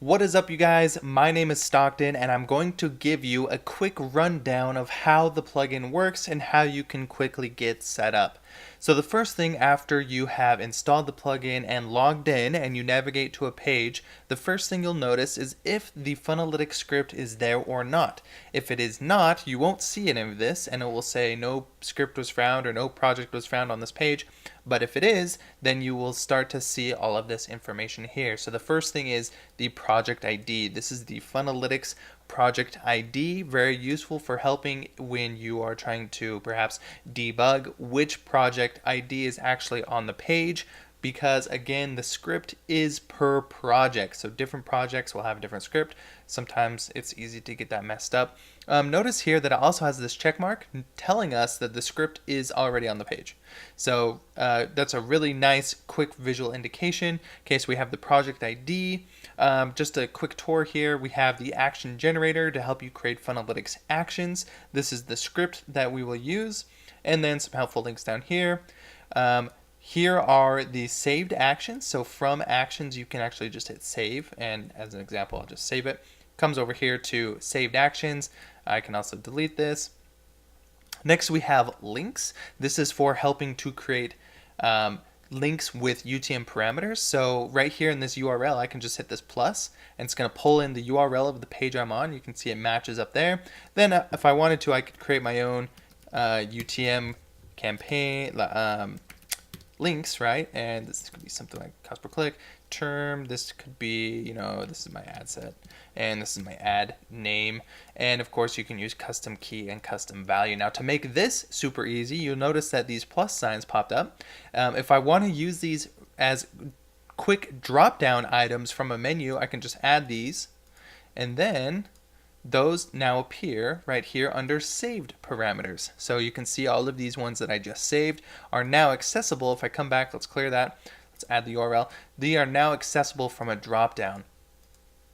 What is up, you guys? My name is Stockton, and I'm going to give you a quick rundown of how the plugin works and how you can quickly get set up. So the first thing after you have installed the plugin and logged in and you navigate to a page, the first thing you'll notice is if the Funnelytics script is there or not. If it is not, you won't see any of this and it will say no script was found or no project was found on this page. But if it is, then you will start to see all of this information here. So the first thing is the project ID. This is the Funnelytics project ID, very useful for helping when you are trying to perhaps debug which project ID is actually on the page, because again, the script is per project. So different projects will have a different script. Sometimes it's easy to get that messed up. Notice here that it also has this check mark telling us that the script is already on the page. So that's a really nice quick visual indication. Okay, so we have the project ID. Just a quick tour here. We have the action generator to help you create Funnelytics actions. This is the script that we will use. And then some helpful links down here. Here are the saved actions. So from actions, you can actually just hit save. And as an example, I'll just save it. Comes over here to saved actions. I can also delete this. Next, we have links. This is for helping to create links with UTM parameters. So right here in this URL, I can just hit this plus, and it's going to pull in the URL of the page I'm on. You can see it matches up there. Then if I wanted to, I could create my own UTM campaign links, right? And this could be something like cost per click, term. This could be, this is my ad set, and this is my ad name. And of course, you can use custom key and custom value. Now, to make this super easy, you'll notice that these plus signs popped up. If I want to use these as quick drop-down items from a menu, I can just add these, and then those now appear right here under saved parameters. So you can see all of these ones that I just saved are now accessible. If I come back, let's clear that. Let's add the URL. They are now accessible from a drop-down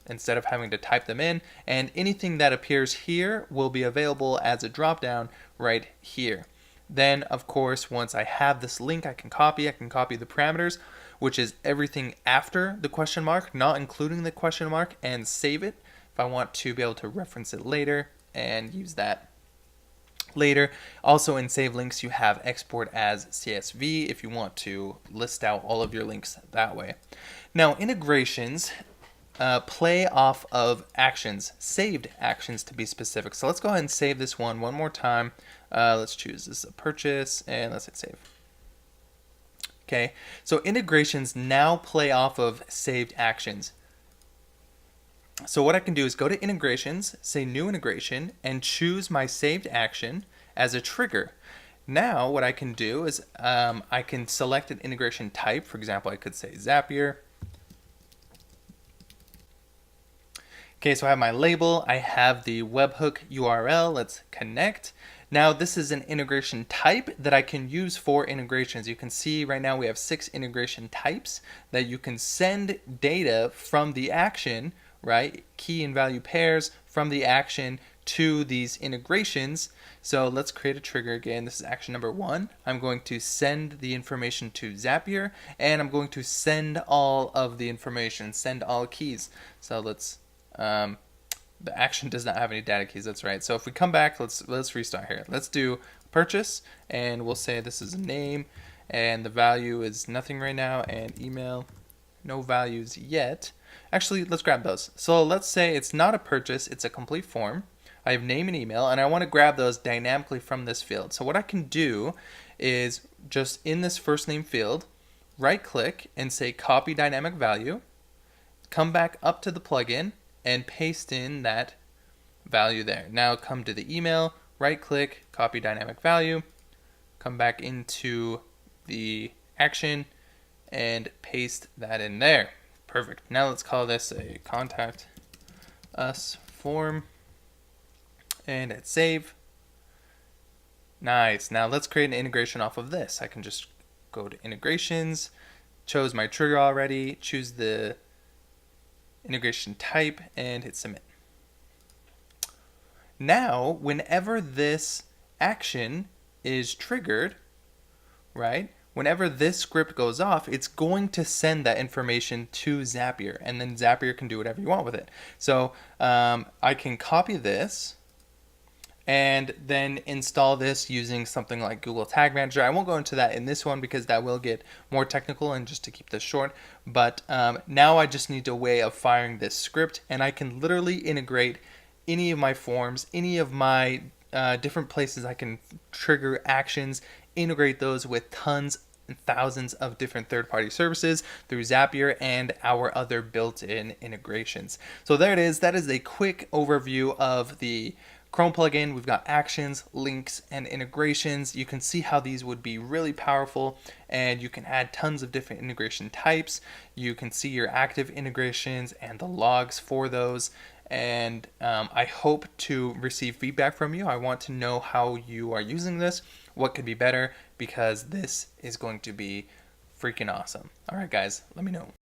instead of having to type them in. And anything that appears here will be available as a drop-down right here. Then, of course, once I have this link, I can copy the parameters, which is everything after the question mark, not including the question mark, and save it. I want to be able to reference it later and use that later. Also in save links, you have export as CSV if you want to list out all of your links that way. Now, integrations play off of actions, saved actions to be specific. So let's go ahead and save this one more time. Let's choose this a purchase and let's hit save. Okay, so integrations now play off of saved actions. So what I can do is go to integrations, say new integration, and choose my saved action as a trigger. Now what I can do is I can select an integration type. For example, I could say Zapier. Okay, so I have my label, I have the webhook URL, let's connect. Now this is an integration type that I can use for integrations. You can see right now we have 6 integration types that you can send data from the action, right? Key and value pairs from the action to these integrations. So let's create a trigger again. This is action number 1. I'm going to send the information to Zapier, and I'm going to send all of the information, send all keys. So let's, the action does not have any data keys, that's right. So if we come back, let's restart here. Let's do purchase, and we'll say this is a name, and the value is nothing right now, and email, no values yet. Actually, let's grab those. So let's say it's not a purchase, it's a complete form. I have name and email, and I want to grab those dynamically from this field. So what I can do is just in this first name field, right click and say copy dynamic value, come back up to the plugin and paste in that value there. Now come to the email, right click, copy dynamic value, come back into the action and paste that in there. Perfect. Now let's call this a contact us form and hit save. Nice. Now let's create an integration off of this. I can just go to integrations, chose my trigger already, choose the integration type and hit submit. Now, whenever this action is triggered, right? whenever this script goes off, it's going to send that information to Zapier, and then Zapier can do whatever you want with it. So I can copy this and then install this using something like Google Tag Manager. I won't go into that in this one because that will get more technical, and just to keep this short. But now I just need a way of firing this script, and I can literally integrate any of my forms, any of my different places I can trigger actions, integrate those with tons and thousands of different third-party services through Zapier and our other built-in integrations. So there it is. That is a quick overview of the Chrome plugin. We've got actions, links, and integrations. You can see how these would be really powerful, and you can add tons of different integration types. You can see your active integrations and the logs for those. And I hope to receive feedback from you. I want to know how you are using this, what could be better, because this is going to be freaking awesome. All right, guys, let me know.